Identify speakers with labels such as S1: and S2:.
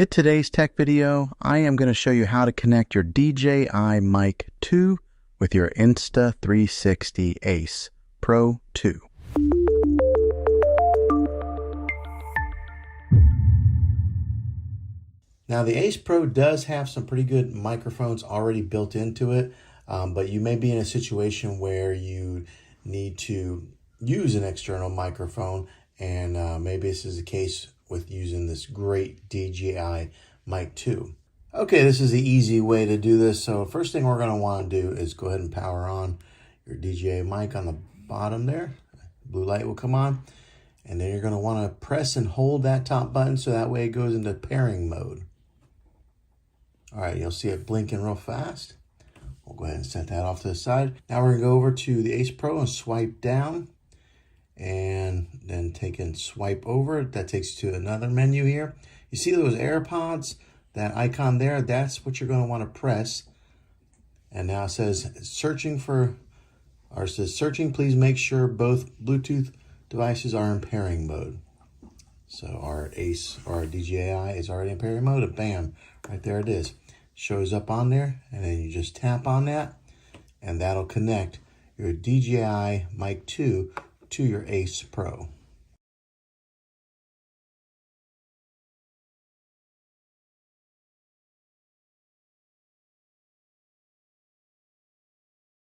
S1: In today's tech video, I am going to show you how to connect your DJI Mic 2 with your Insta360 Ace Pro 2. Now the Ace Pro does have some pretty good microphones already built into it, but you may be in a situation where you need to use an external microphone, and maybe this is the case with using this great DJI Mic 2. Okay, this is the easy way to do this. So first thing we're going to want to do is go ahead and power on your DJI Mic on the bottom there. Blue light will come on, and then you're going to want to press and hold that top button so that way it goes into pairing mode. All right, you'll see it blinking real fast. We'll go ahead and set that off to the side. Now we're going to go over to the Ace Pro and swipe down, and then take and swipe over. That takes you to another menu here. You see those AirPods, that icon there? That's what you're going to want to press. And now it says searching, please make sure both Bluetooth devices are in pairing mode. So our Ace or our DJI is already in pairing mode, and bam, right there it is. Shows up on there, and then you just tap on that, and that'll connect your DJI Mic 2 to your Ace Pro.